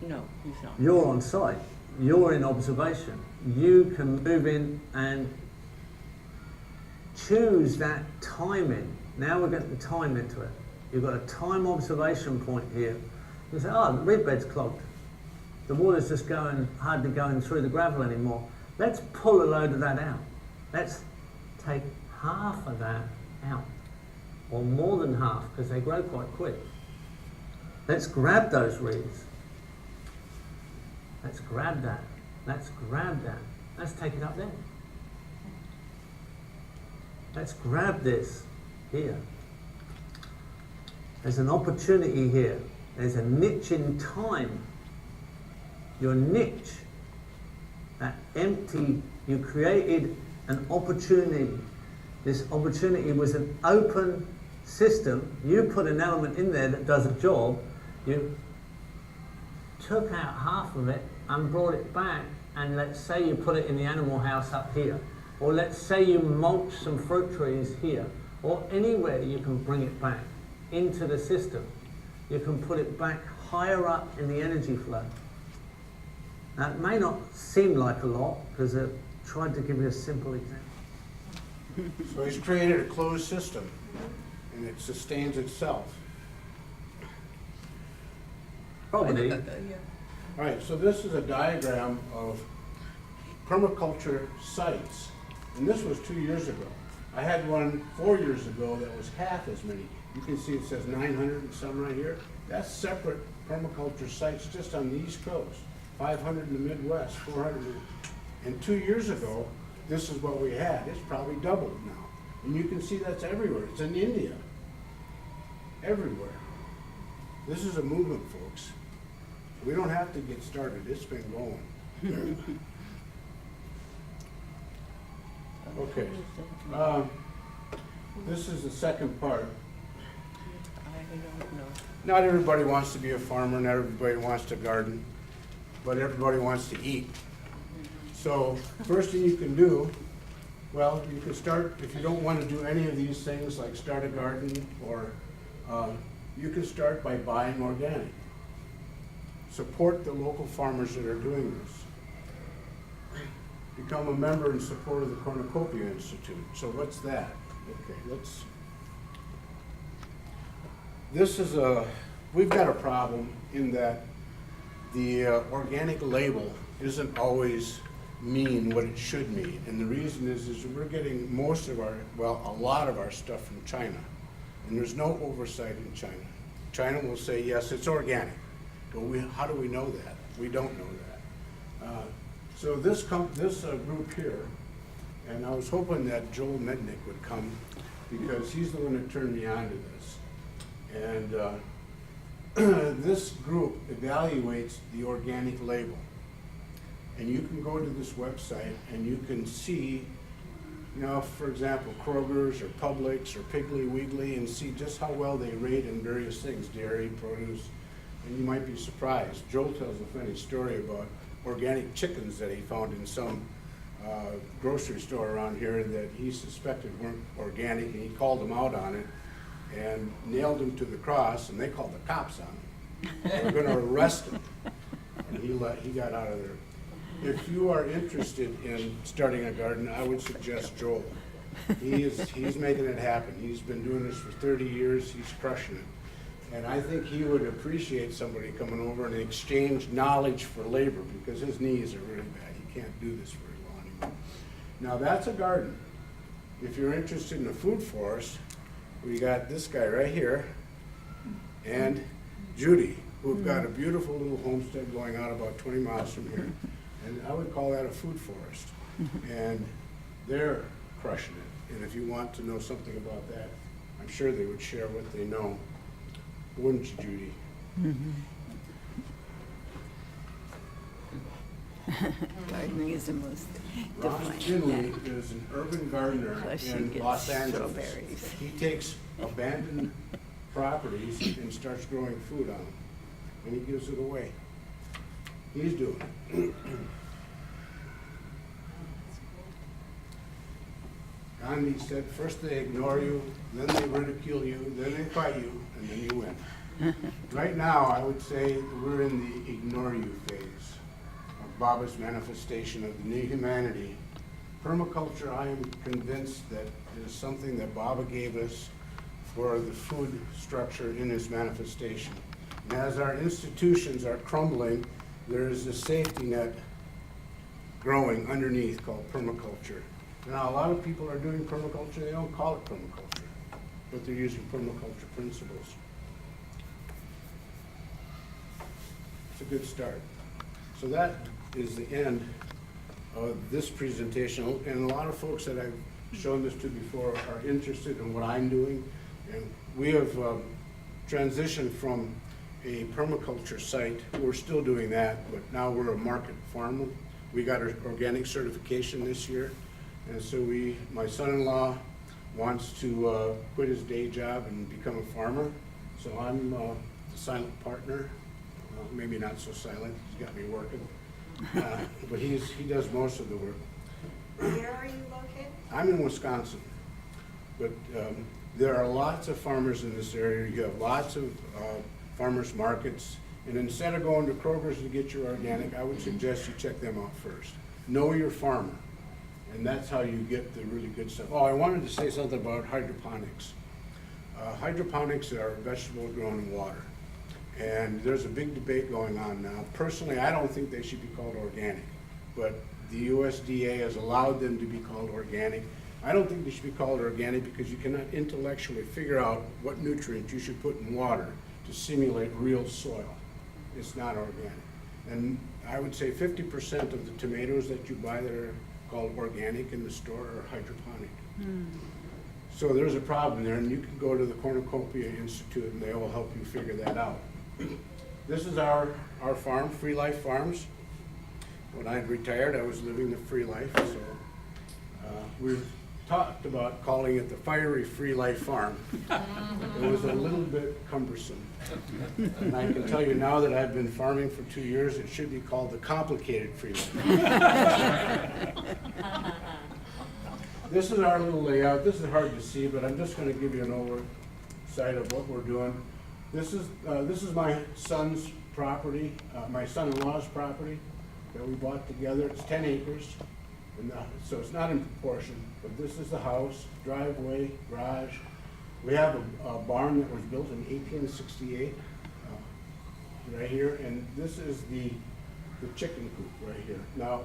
S7: No, he's not.
S6: you're on site, you're in observation. You can move in and choose that timing. Now we're getting the time into it. You've got a time observation point here. You say, oh, the reed bed's clogged. The water's just hardly going through the gravel anymore. Let's pull a load of that out. Let's take half of that out, or more than half, because they grow quite quick. Let's grab those reeds. Let's grab that. Let's grab that. Let's take it up there. Let's grab this here. There's an opportunity here. There's a niche in time. Your niche, that empty, you created an opportunity. This opportunity was an open system. You put an element in there that does a job. You took out half of it and brought it back, and let's say you put it in the animal house up here, or let's say you mulch some fruit trees here, or anywhere you can bring it back into the system. You can put it back higher up in the energy flow. Now, it may not seem like a lot, because I've tried to give you a simple example.
S1: So he's created a closed system, and it sustains itself.
S6: Probably,
S1: All right, so this is a diagram of permaculture sites, and this was 2 years ago. I had one 4 years ago that was half as many. You can see it says 900 and some right here. That's separate permaculture sites just on the East Coast. 500 in the Midwest, 400. And 2 years ago, this is what we had. It's probably doubled now. And you can see that's everywhere. It's in India. Everywhere. This is a movement, folks. We don't have to get started. It's been going. Okay. This is the second part.
S7: I don't know.
S1: Not everybody wants to be a farmer, not everybody wants to garden, but everybody wants to eat. So first thing you can do, well, you can start, if you don't want to do any of these things like start a garden, or you can start by buying organic. Support the local farmers that are doing this. Become a member and support of the Cornucopia Institute. So what's that? Okay, this is we've got a problem in that the organic label isn't always mean what it should mean. And the reason is we're getting most of our, well, a lot of our stuff from China. And there's no oversight in China. China will say, yes, it's organic. But how do we know that? We don't know that. So this group here, and I was hoping that Joel Mitnick would come, because he's the one that turned me on to this. And this group evaluates the organic label. And you can go to this website and you can see, you know, for example, Kroger's or Publix or Piggly Wiggly, and see just how well they rate in various things, dairy, produce, and you might be surprised. Joel tells a funny story about organic chickens that he found in some grocery store around here that he suspected weren't organic, and he called them out on it and nailed him to the cross, and they called the cops on him. They were going to arrest him, and he got out of there. If you are interested in starting a garden, I would suggest Joel. He's making it happen. He's been doing this for 30 years. He's crushing it. And I think he would appreciate somebody coming over and exchange knowledge for labor, because his knees are really bad. He can't do this very well anymore. Now that's a garden. If you're interested in a food forest, we got this guy right here and Judy, who've got a beautiful little homestead going out about 20 miles from here. And I would call that a food forest. And they're crushing it. And if you want to know something about that, I'm sure they would share what they know. Wouldn't you, Judy?
S8: Gardening is the most
S1: Ron
S8: defined.
S1: Finley is an urban gardener
S8: Plus you
S1: in
S8: get
S1: Los Angeles.
S8: strawberries.
S1: He takes abandoned properties and starts growing food on them, and he gives it away. He's doing it. Gandhi said, first they ignore you, then they ridicule you, then they fight you, and then you win. Right now, I would say we're in the ignore you phase of Baba's manifestation of the new humanity. Permaculture, I am convinced that is something that Baba gave us for the food structure in his manifestation. And as our institutions are crumbling, there is a safety net growing underneath called permaculture. Now, a lot of people are doing permaculture, they don't call it permaculture, but they're using permaculture principles. It's a good start. So that is the end of this presentation, and a lot of folks that I've shown this to before are interested in what I'm doing. And we have transitioned from a permaculture site. We're still doing that, but now we're a market farmer. We got our organic certification this year, and so my son-in-law wants to quit his day job and become a farmer. So I'm the silent partner. Well, maybe not so silent. He's got me working, but he does most of the work.
S9: Where are you located?
S1: I'm in Wisconsin, but there are lots of farmers in this area. You have lots of farmers markets, and instead of going to Kroger's to get your organic, I would suggest you check them out first. Know your farmer, and that's how you get the really good stuff. Oh, I wanted to say something about hydroponics. Hydroponics are vegetables grown in water, and there's a big debate going on now. Personally, I don't think they should be called organic, but the USDA has allowed them to be called organic. I don't think they should be called organic because you cannot intellectually figure out what nutrients you should put in water to simulate real soil. It's not organic. And I would say 50% of the tomatoes that you buy that are called organic in the store are hydroponic. So there's a problem there, and you can go to the Cornucopia Institute and they will help you figure that out. This is our farm, Free Life Farms. When I retired, I was living the free life, so we've talked about calling it the Fiery Free Life Farm. It was a little bit cumbersome. And I can tell you now that I've been farming for 2 years, it should be called the Complicated Free Life. This is our little layout. This is hard to see, but I'm just going to give you an oversight of what we're doing. This is my son's property, my son-in-law's property that we bought together. It's 10 acres, and so it's not in proportion, but this is the house, driveway, garage. We have a barn that was built in 1868 right here, and this is the chicken coop right here. Now,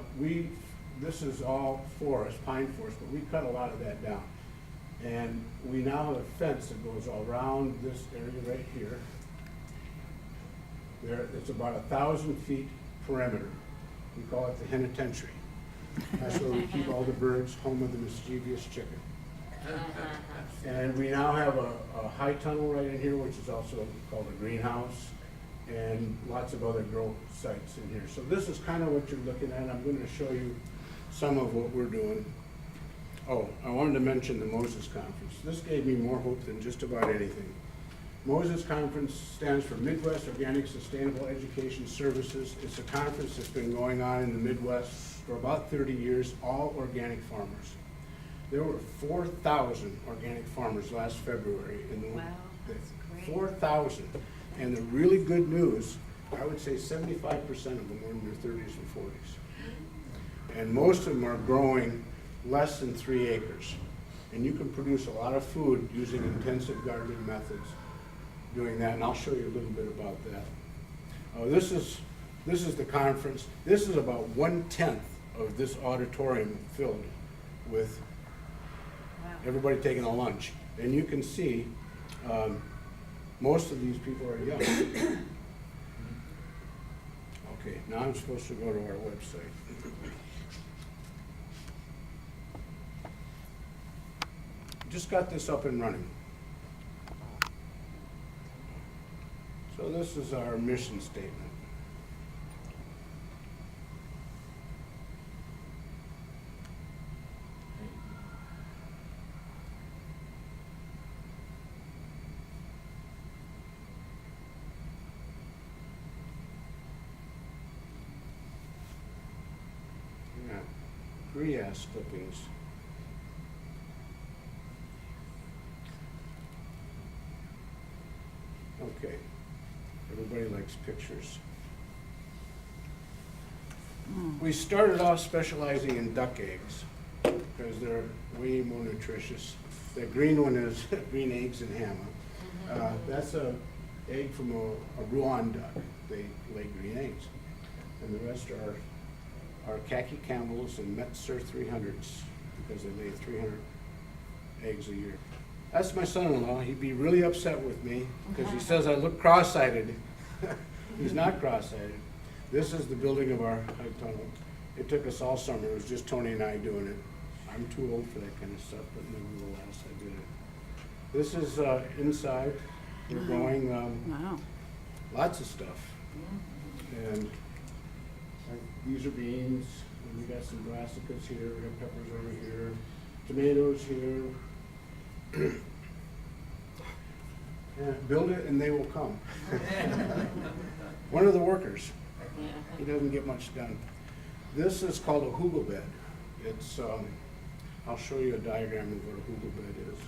S1: this is all forest, pine forest, but we cut a lot of that down. And we now have a fence that goes all around this area right here. It's about 1,000 feet perimeter. We call it the penitentiary. That's where we keep all the birds, home of the mischievous chicken. And we now have a high tunnel right in here, which is also called a greenhouse, and lots of other grow sites in here. So this is kind of what you're looking at. I'm going to show you some of what we're doing. Oh, I wanted to mention the Moses Conference. This gave me more hope than just about anything. Moses Conference stands for Midwest Organic Sustainable Education Services. It's a conference that's been going on in the Midwest for about 30 years, all organic farmers. There were 4,000 organic farmers last February.
S9: Wow, that's great.
S1: 4,000. And the really good news, I would say 75% of them were in their 30s and 40s. And most of them are growing less than 3 acres. And you can produce a lot of food using intensive gardening methods doing that, and I'll show you a little bit about that. This is the conference. This is about 1/10 of this auditorium filled with everybody taking a lunch. And you can see most of these people are young. Okay, now I'm supposed to go to our website. just got this up and running. So this is our mission statement. Yeah, Grias clippings. Okay, everybody likes pictures. We started off specializing in duck eggs because they're way more nutritious. The green one is green eggs and hammer. That's a egg from a Rouen duck. They lay green eggs. And the rest are khaki Campbells and Metzer 300s because they lay 300 eggs a year. That's my son-in-law. He'd be really upset with me because he says I look cross-eyed. He's not cross-eyed. This is the building of our high tunnel. It took us all summer. It was just Tony and I doing it. I'm too old for that kind of stuff, but nevertheless, I did it. This is inside. We're growing
S8: Wow.
S1: lots of stuff. And these are beans. And we got some brassicas here. We got peppers over here. Tomatoes here. Yeah, build it and they will come. One of the workers. He doesn't get much done. This is called a hugel bed. It's, I'll show you a diagram of what a hugel bed is.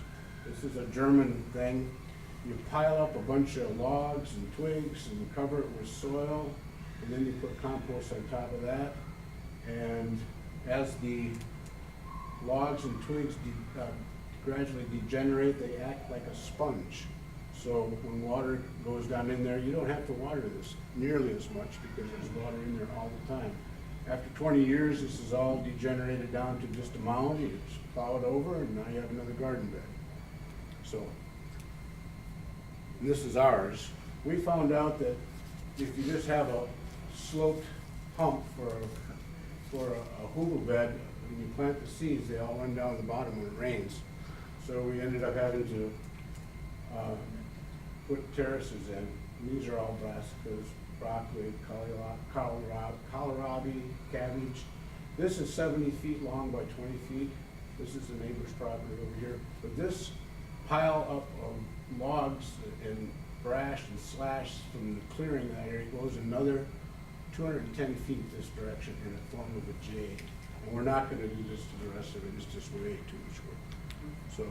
S1: This is a German thing. You pile up a bunch of logs and twigs and cover it with soil, and then you put compost on top of that. And as the logs and twigs gradually degenerate, they act like a sponge. So when water goes down in there, you don't have to water this nearly as much because there's water in there all the time. After 20 years, this is all degenerated down to just a mound. You just plow it over, and now you have another garden bed. So this is ours. We found out that if you just have a sloped hump for a hugel bed, when you plant the seeds, they all run down the bottom when it rains. So we ended up having to put terraces in. And these are all brassicas, broccoli, kohlrabi, cabbage. This is 70 feet long by 20 feet. This is the neighbor's property over here. But this pile up of logs and brash and slash from the clearing in that area goes another 210 feet this direction in the form of a J. And we're not going to do this to the rest of it. It's just way too much work. So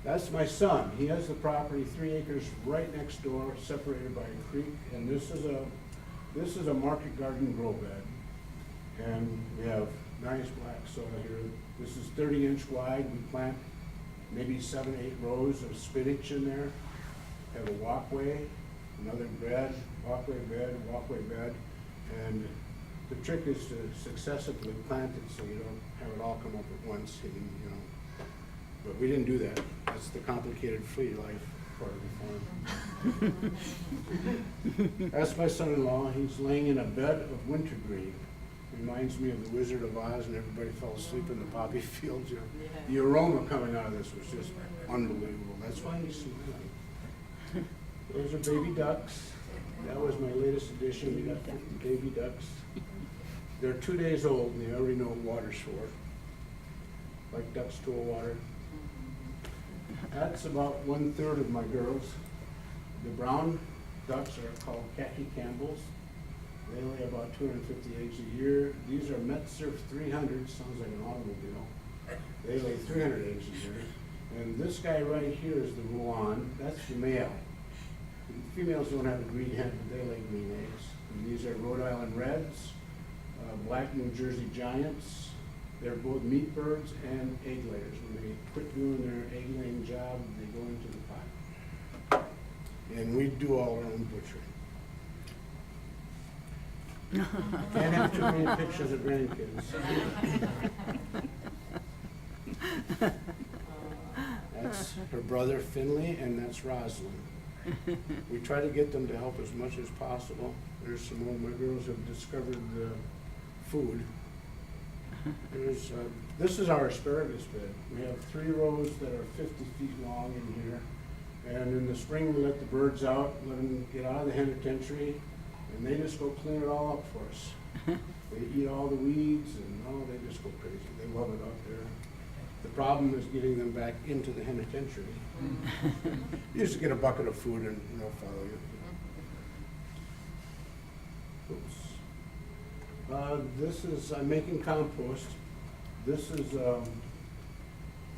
S1: that's my son. He has the property 3 acres right next door, separated by a creek. And this is a market garden grow bed. And we have nice black soil here. This is 30-inch wide. We plant maybe 7 or 8 rows of spinach in there. Have a walkway, another bed, walkway bed. And the trick is to successively plant it so you don't have it all come up at once, and, you know. But we didn't do that. That's the complicated free life part of the farm. That's my son-in-law. He's laying in a bed of wintergreen. Reminds me of the Wizard of Oz, and everybody fell asleep in the poppy fields. You know. The aroma coming out of this was just unbelievable. That's why he's smiling. Those are baby ducks. That was my latest addition. We got 50 baby ducks. They're 2 days old, and they already know what water's for. Like ducks to water. That's about 1/3 of my girls. The brown ducks are called khaki Campbells. They lay about 250 eggs a year. These are Metzer 300s, sounds like an automobile. They lay 300 eggs a year. And this guy right here is the Rouen. That's the male. The females don't have a green head, but they lay green eggs. And these are Rhode Island Reds, black New Jersey Giants. They're both meat birds and egg layers. When they quit doing their egg laying job, they go into the pot. And we do all our own butchering. Can't have too many pictures of grandkids. That's her brother Finley, and that's Rosalind. We try to get them to help as much as possible. There's some more. My girls have discovered the food. There's, this is our asparagus bed. We have 3 rows that are 50 feet long in here. And in the spring, we let the birds out, let them get out of the penitentiary, and they just go clean it all up for us. They eat all the weeds, and oh, they just go crazy. They love it out there. The problem is getting them back into the penitentiary. You just get a bucket of food and they'll follow you. Oops. This is, I'm making compost. This is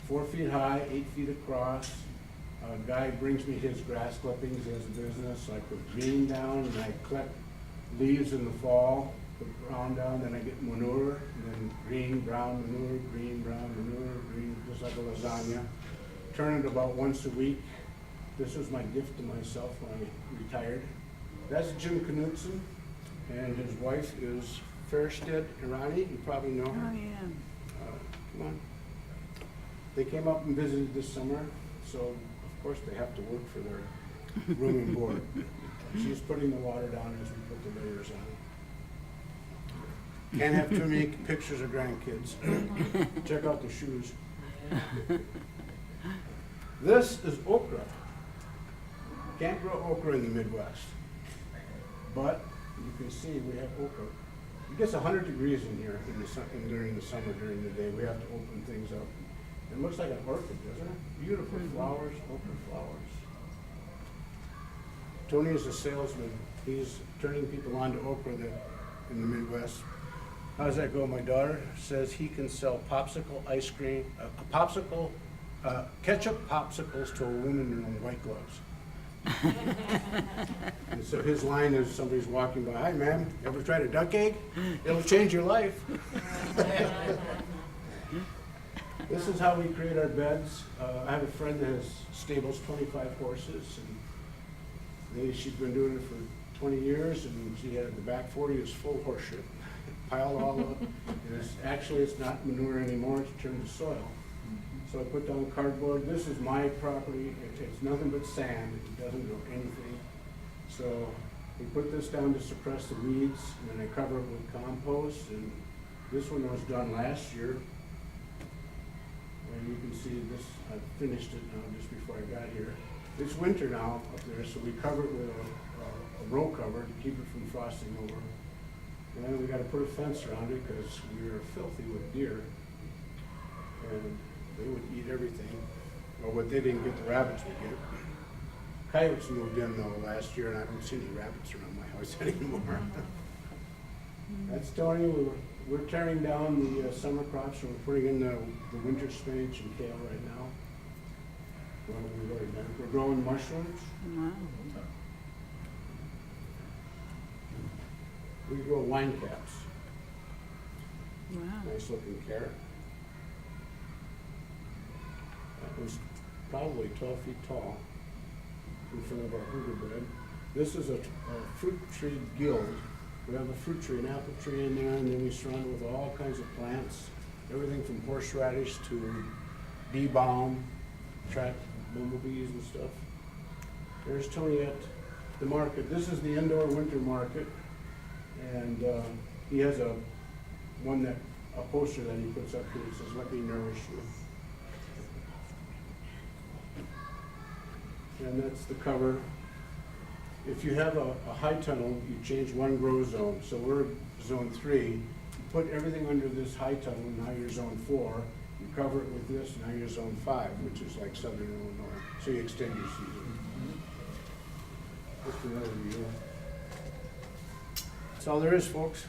S1: 4 feet high, 8 feet across. A guy brings me his grass clippings. He has a business. So I put green down and I collect leaves in the fall, put brown down, then I get manure, and then green, brown manure, green, brown manure, green, just like a lasagna. Turn it about once a week. This was my gift to myself when I retired. That's Jim Knutson, and his wife is Fairstead Irani. You probably know her.
S8: Oh, yeah.
S1: Come on. They came up and visited this summer, so of course they have to work for their room and board. She's putting the water down as we put the layers on. Can't have too many pictures of grandkids. Check out the shoes. This is okra. Can't grow okra in the Midwest, but you can see we have okra. It gets 100 degrees in here in the sun, during the summer, during the day. We have to open things up. It looks like an orchid, doesn't it? Beautiful flowers, okra flowers. Tony is a salesman. He's turning people on to okra in the Midwest. How does that go? My daughter says he can sell popsicle ice cream, ketchup popsicles to a woman in white gloves. And so his line is somebody's walking by, "Hi ma'am, ever tried a duck egg? It'll change your life." This is how we create our beds. I have a friend that has stables 25 horses, and she's been doing it for 20 years, and she had the back 40 is full of horse shit, piled all up. And it's not manure anymore, it's turned to soil. So I put down cardboard. This is my property. It's nothing but sand. It doesn't grow anything. So we put this down to suppress the weeds, and then I cover it with compost. And this one was done last year. And you can see this, I finished it now just before I got here. It's winter now up there, so we cover it with a row cover to keep it from frosting over. And then we got to put a fence around it because we were filthy with deer. And they would eat everything. Well, what they didn't get, the rabbits would get. Coyotes moved in though last year, and I don't see any rabbits around my house anymore. That's Tony. We're tearing down the summer crops, and we're putting in the winter spinach and kale right now. We're growing mushrooms.
S8: Wow.
S1: We grow wine caps.
S8: Wow.
S1: Nice looking carrot. That was probably 12 feet tall in front of our Hoover bed. This is a fruit tree guild. We have a fruit tree, an apple tree in there, and then we surround it with all kinds of plants. Everything from horseradish to bee balm, attract bumblebees and stuff. There's Tony at the market. This is the indoor winter market, and he has a poster that he puts up here that says, "Let me nourish you." And that's the cover. If you have a high tunnel, you change one grow zone. So we're zone 3. You put everything under this high tunnel, now you're zone 4. You cover it with this, now you're zone 5, which is like southern Illinois. So you extend your season. Just another view. That's all there is, folks.